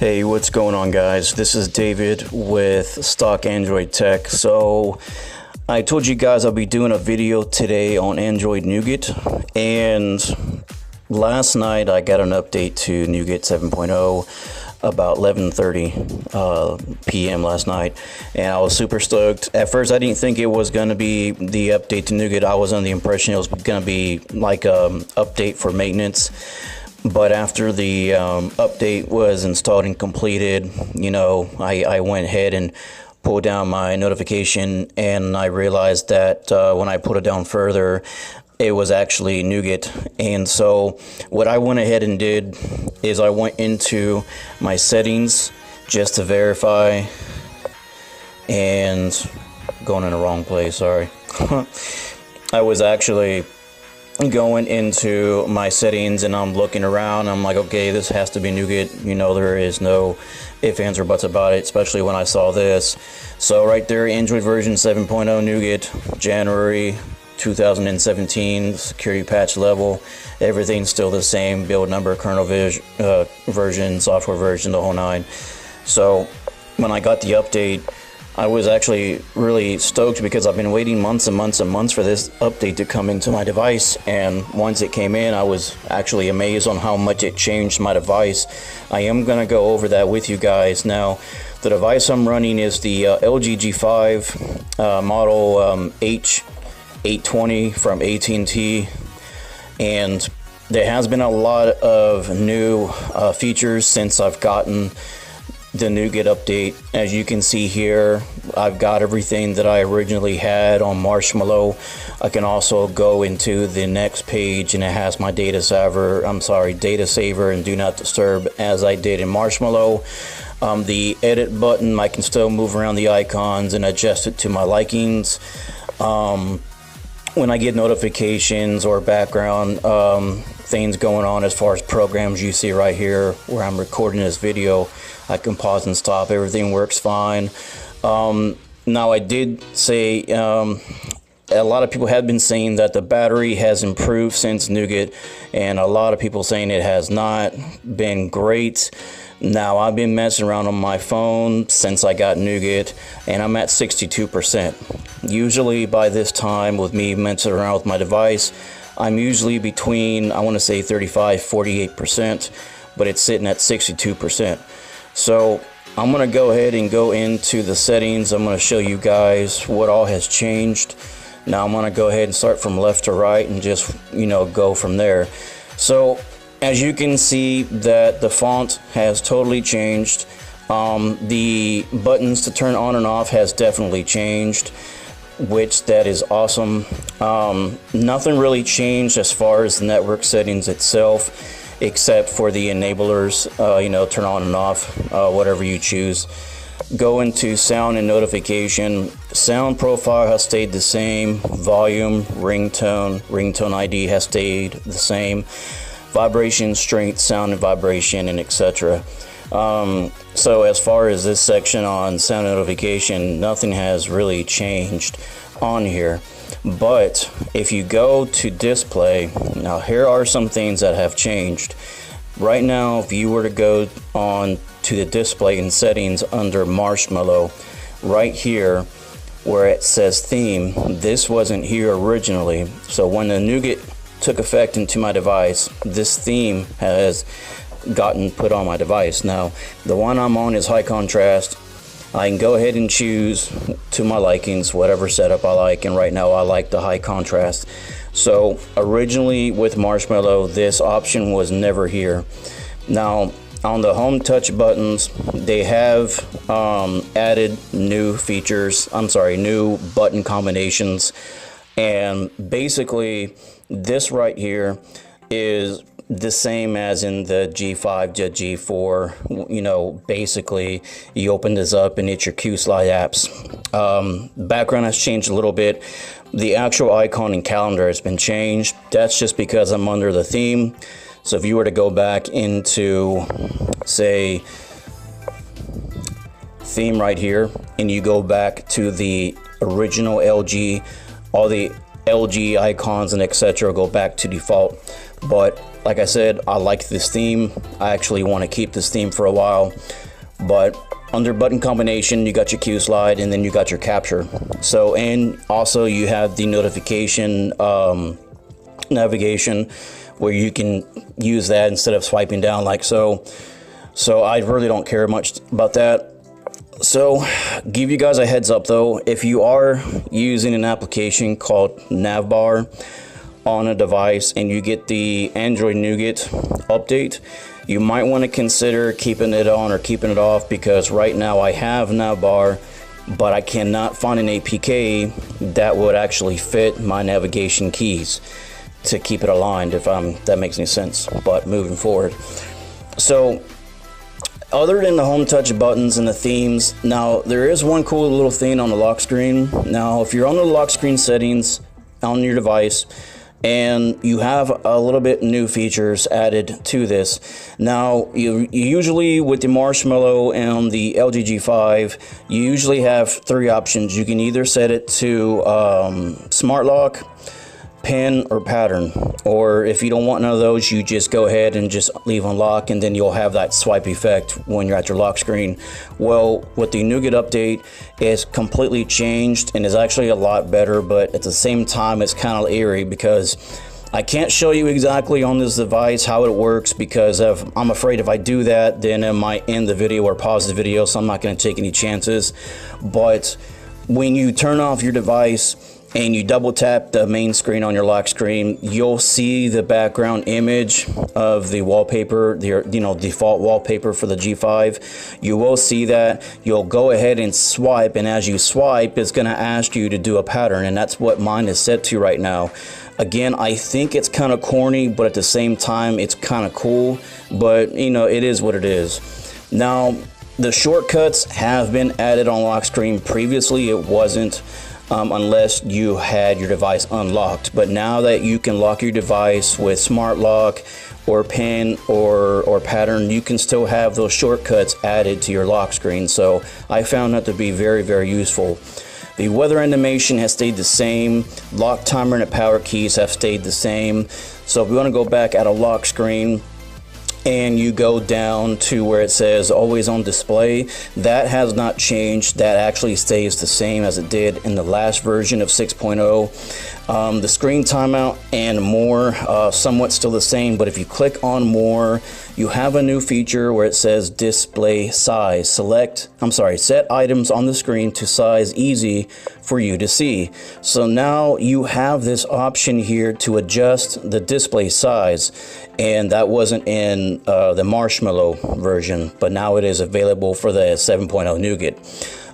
Hey, what's going on, guys? This is David with Stock Android Tech. So I told you guys I'll be doing a video today on Android Nougat, and last night I got an update to Nougat 7.0 about 11:30 p.m. last night, and I was super stoked. At first I didn't think it was going to be the update to Nougat. I was under the impression it was going to be like an update for maintenance. But after the update was installed and completed, I went ahead and pulled down my notification, and I realized that when I put it down further, it was actually Nougat. And so what I went ahead and did is I went into my settings just to verify, and going in the wrong place, sorry. I was actually going into my settings and I'm looking around. I'm like, okay, this has to be Nougat. There is no ifs, ands, or buts about it, especially when I saw this. So right there, Android version 7.0 Nougat, January 2017, security patch level, everything's still the same, build number, kernel version, software version, the whole nine. So when I got the update, I was actually really stoked because I've been waiting months and months and months for this update to come into my device, and once it came in, I was actually amazed on how much it changed my device. I am going to go over that with you guys. Now, the device I'm running is the LG G5 model H820 from At&t, and there has been a lot of new features since I've gotten the Nougat update. As you can see here, I've got everything that I originally had on Marshmallow. I can also go into the next page and it has my data saver and do not disturb as I did in Marshmallow. The edit button, I can still move around the icons and adjust it to my likings. When I get notifications or background things going on as far as programs, you see right here where I'm recording this video, I can pause and stop. Everything works fine. Now, I did say a lot of people have been saying that the battery has improved since Nougat, and a lot of people saying it has not been great. Now, I've been messing around on my phone since I got Nougat, and I'm at 62%. Usually by this time, with me messing around with my device, I'm usually between, I want to say 35-48%, but it's sitting at 62%. So I'm going to go ahead and go into the settings. I'm going to show you guys what all has changed. Now I'm going to go ahead and start from left to right and just, go from there. So as you can see that the font has totally changed. The buttons to turn on and off has definitely changed, which that is awesome. Nothing really changed as far as the network settings itself, except for the enablers, turn on and off, whatever you choose. Go into sound and notification. Sound profile has stayed the same. Volume, ringtone ID has stayed the same. Vibration, strength, sound and vibration, and etc. So as far as this section on sound notification, nothing has really changed on here. But if you go to display, now here are some things that have changed. Right now, if you were to go on to the display and settings under Marshmallow, right here where it says theme, this wasn't here originally. So when the Nougat took effect into my device, this theme has gotten put on my device. Now, the one I'm on is high contrast. I can go ahead and choose to my likings whatever setup I like, and right now I like the high contrast. So originally with Marshmallow, this option was never here. Now on the home touch buttons, they have added new features, new button combinations, and basically this right here is the same as in the G5 to G4. Basically you open this up and it's your Q slide apps. Background has changed a little bit. The actual icon and calendar has been changed. That's just because I'm under the theme. So if you were to go back into, say, theme right here, and you go back to the original LG, all the LG icons and etc. go back to default. But like I said, I like this theme. I actually want to keep this theme for a while. But under button combination, you got your Q slide and then you got your capture. So, and also you have the notification navigation where you can use that instead of swiping down like so. So I really don't care much about that. So give you guys a heads up though, if you are using an application called Navbar on a device and you get the Android Nougat update, you might want to consider keeping it on or keeping it off, because right now I have Navbar, but I cannot find an APK that would actually fit my navigation keys to keep it aligned, if that makes any sense. But moving forward, so other than the home touch buttons and the themes, now there is one cool little thing on the lock screen. Now if you're on the lock screen settings on your device and you have a little bit new features added to this, now you usually with the Marshmallow and the LG G5, you usually have three options. You can either set it to smart lock, pin, or pattern, or if you don't want none of those, you just go ahead and just leave unlock, and then you'll have that swipe effect when you're at your lock screen. Well, with the Nougat update, it's completely changed and is actually a lot better, but at the same time it's kind of eerie because I can't show you exactly on this device how it works, because I'm afraid if I do that, then it might end the video or pause the video, so I'm not going to take any chances. But when you turn off your device and you double tap the main screen on your lock screen, you'll see the background image of the wallpaper, the default wallpaper for the G5. You will see that. You'll go ahead and swipe, and as you swipe, it's going to ask you to do a pattern, and that's what mine is set to right now. Again, I think it's kind of corny, but at the same time, it's kind of cool. But you know, it is what it is. Now, the shortcuts have been added on lock screen. Previously, it wasn't. Unless you had your device unlocked. But now that you can lock your device with smart lock or pin or pattern, you can still have those shortcuts added to your lock screen. So I found that to be very, very useful. The weather animation has stayed the same. Lock timer and the power keys have stayed the same. So if we want to go back at a lock screen and you go down to where it says always on display, that has not changed. That actually stays the same as it did in the last version of 6.0. The screen timeout and more, somewhat still the same, but if you click on more, you have a new feature where it says display size. Set items on the screen to size easy for you to see. So now you have this option here to adjust the display size, and that wasn't in the Marshmallow version, but now it is available for the 7.0 Nougat.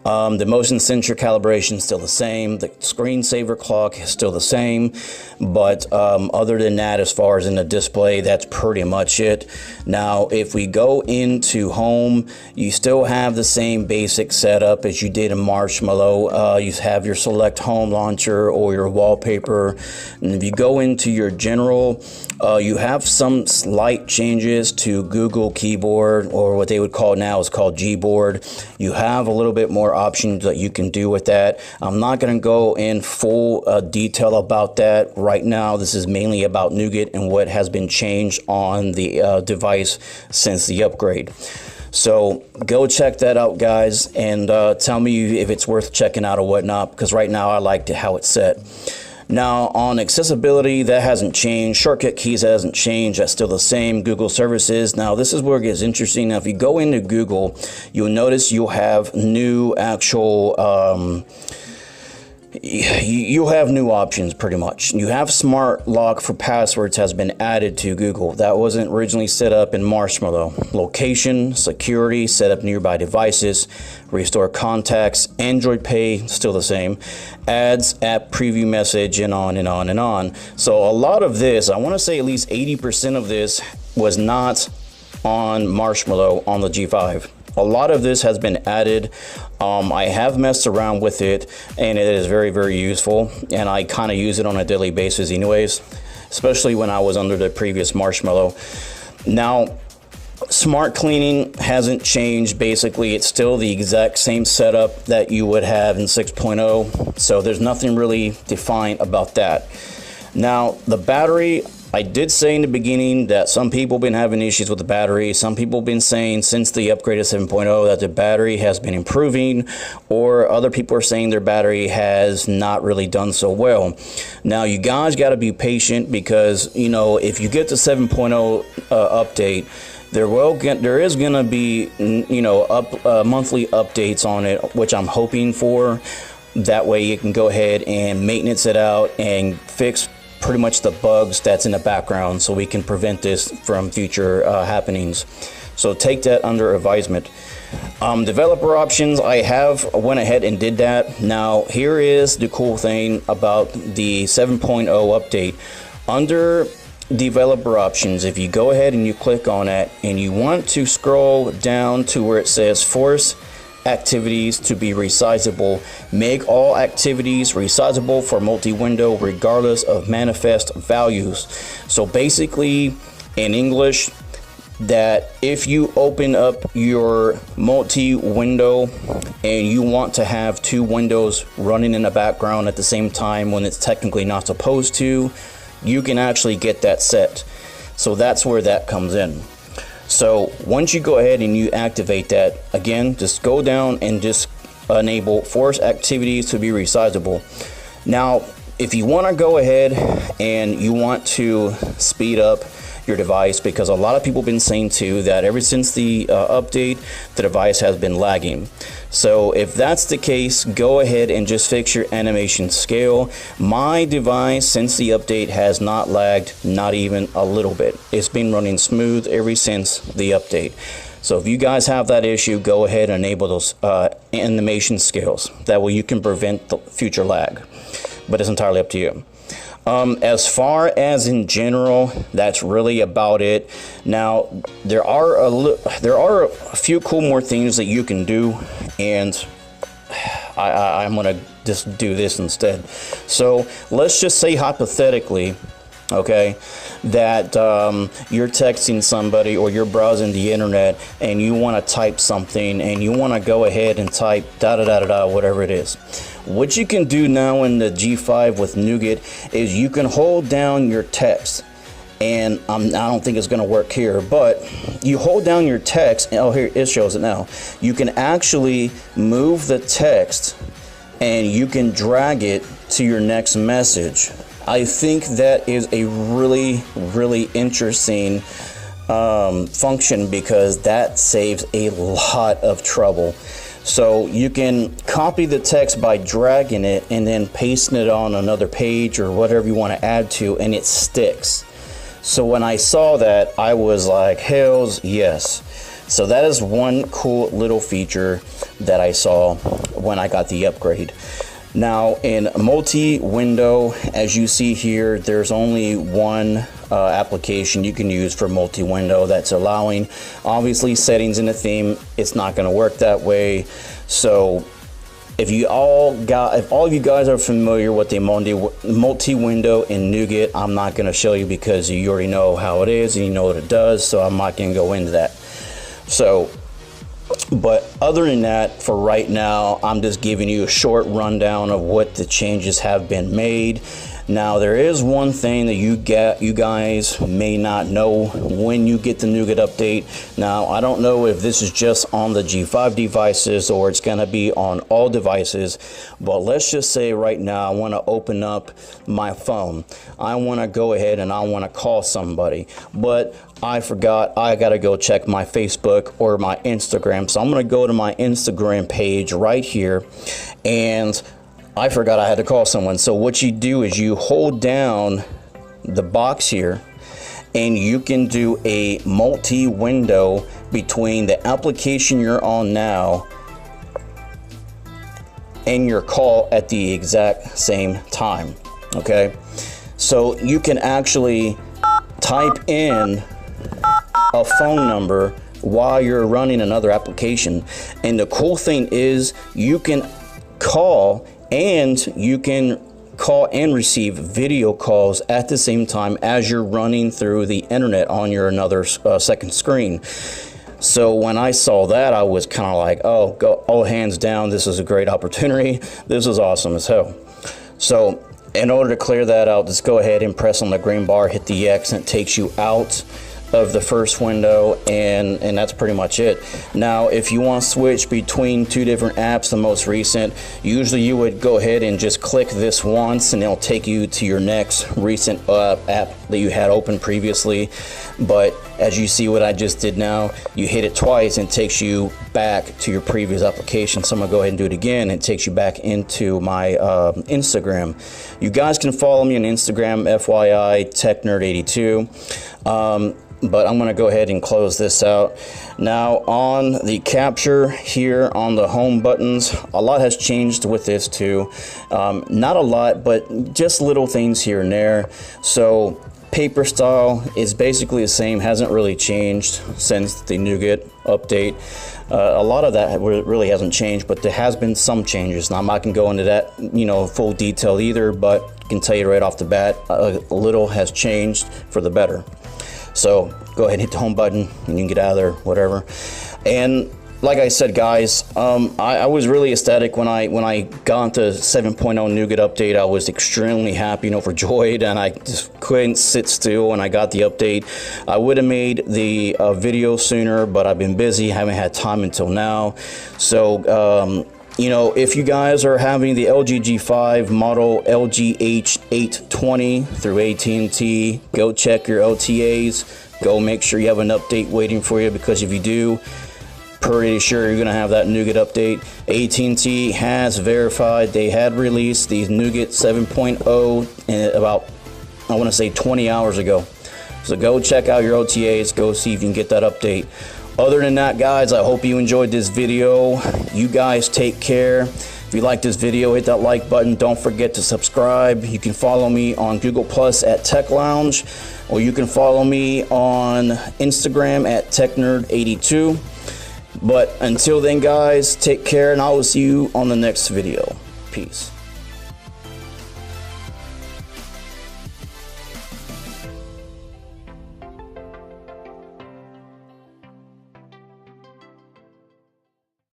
The motion sensor calibration is still the same. The screensaver clock is still the same. But other than that, as far as in the display, that's pretty much it. Now, if we go into home, you still have the same basic setup as you did in Marshmallow. You have your select home launcher or your wallpaper. And if you go into your general, you have some slight changes to Google Keyboard, or what they would call now is called Gboard. You have a little bit more options that you can do with that. I'm not going to go in full detail about that right now. This is mainly about Nougat and what has been changed on the device since the upgrade. So go check that out, guys, and tell me if it's worth checking out or whatnot, because right now I like how it's set. Now on accessibility, that hasn't changed. Shortcut keys hasn't changed. That's still the same. Google services. Now this is where it gets interesting. Now if you go into Google, you'll notice you'll have new actual you have new options pretty much. You have smart lock for passwords has been added to Google. That wasn't originally set up in Marshmallow. Location, security, set up nearby devices, restore contacts, Android Pay, still the same, ads, app preview message, and on and on and on. So a lot of this, I want to say at least 80% of this was not on Marshmallow on the G5. A lot of this has been added. I have messed around with it, and it is very, very useful, and I kind of use it on a daily basis anyways, especially when I was under the previous Marshmallow. Now, Smart cleaning hasn't changed. Basically, it's still the exact same setup that you would have in 6.0, so there's nothing really defined about that. Now, the battery, I did say in the beginning that some people have been having issues with the battery. Some people have been saying since the upgrade to 7.0 that the battery has been improving, or other people are saying their battery has not really done so well. Now, you guys got to be patient, because, you know, if you get the 7.0 update, there is going to be, you know, monthly updates on it, which I'm hoping for. That way you can go ahead and maintenance it out and fix pretty much the bugs that's in the background, so we can prevent this from future happenings. So take that under advisement. Developer options, I went ahead and did that. Now, here is the cool thing about the 7.0 update. Under developer options, if you go ahead and you click on it and you want to scroll down to where it says force activities to be resizable, make all activities resizable for multi-window regardless of manifest values. So basically, in English, that if you open up your multi-window and you want to have two windows running in the background at the same time when it's technically not supposed to, you can actually get that set. So that's where that comes in. So once you go ahead and you activate that, again, just go down and just enable force activities to be resizable. Now, if you want to go ahead and you want to speed up your device, because a lot of people have been saying too that ever since the update, the device has been lagging. So if that's the case, go ahead and just fix your animation scale. My device, since the update, has not lagged, not even a little bit. It's been running smooth ever since the update. So if you guys have that issue, go ahead and enable those animation scales. That way you can prevent the future lag, but it's entirely up to you. As far as in general, that's really about it. Now, there are a few cool more things that you can do, and I'm gonna just do this instead. So let's just say hypothetically, okay, that you're texting somebody or you're browsing the internet and you want to type something and you want to go ahead and type whatever it is. What you can do now in the G5 with Nougat is you can hold down your text, and I don't think it's going to work here, but you hold down your text, and, oh, here it shows it now. You can actually move the text and you can drag it to your next message. I think that is a really interesting function, because that saves a lot of trouble. So you can copy the text by dragging it and then pasting it on another page or whatever you want to add to, and it sticks. So when I saw that, I was like, hells yes. So that is one cool little feature that I saw when I got the upgrade. Now, in multi-window, as you see here, there's only one application you can use for multi-window that's allowing, obviously, settings in the theme. It's not going to work that way. So if all of you guys are familiar with the multi-window in Nougat, I'm not going to show you, because you already know how it is and you know what it does, so I'm not going to go into that. So, but other than that, for right now, I'm just giving you a short rundown of what the changes have been made. Now, there is one thing that you guys may not know when you get the Nougat update. Now, I don't know if this is just on the G5 devices or it's going to be on all devices, but let's just say right now I want to open up my phone. I want to go ahead and I want to call somebody, but I forgot I got to go check my Facebook or my Instagram. So I'm going to go to my Instagram page right here, and I forgot I had to call someone. So what you do is you hold down the box here, and you can do a multi-window between the application you're on now and your call at the exact same time. Okay, so you can actually type in a phone number while you're running another application. And the cool thing is you can call, and you can call and receive video calls at the same time as you're running through the internet on your second screen. So when I saw that, I was kind of like, oh, all hands down, this is a great opportunity. This is awesome as hell. So in order to clear that out, just go ahead and press on the green bar, hit the X, and it takes you out of the first window, and that's pretty much it. Now if you want to switch between two different apps, the most recent, usually you would go ahead and just click this once and it'll take you to your next recent app that you had open previously. But as you see what I just did now, you hit it twice and it takes you back to your previous application. So I'm gonna go ahead and do it again, and it takes you back into my Instagram. You guys can follow me on Instagram, FYI TechNerd82. But I'm going to go ahead and close this out. Now on the capture here on the home buttons, a lot has changed with this too. Not a lot, but just little things here and there. So paper style is basically the same, hasn't really changed since the Nougat update. A lot of that really hasn't changed, but there has been some changes. Now I'm not going to go into that, full detail either, but I can tell you right off the bat, a little has changed for the better. So go ahead and hit the home button and you can get out of there, whatever. And like I said, guys, I was really ecstatic when I got into 7.0 Nougat update. I was extremely happy and overjoyed, and I just couldn't sit still when I got the update. I would have made the video sooner, but I've been busy, haven't had time until now. So if you guys are having the LG G5 model LGH820 through AT&T, go check your OTAs. Go make sure you have an update waiting for you, because if you do, pretty sure you're going to have that Nougat update. AT&T has verified they had released the Nougat 7.0 in about, I want to say 20 hours ago. So go check out your OTAs, go see if you can get that update. Other than that, guys, I hope you enjoyed this video. You guys take care. If you like this video, hit that like button. Don't forget to subscribe. You can follow me on Google Plus at Tech Lounge, or you can follow me on Instagram at TechNerd82. But until then, guys, take care, and I will see you on the next video. Peace.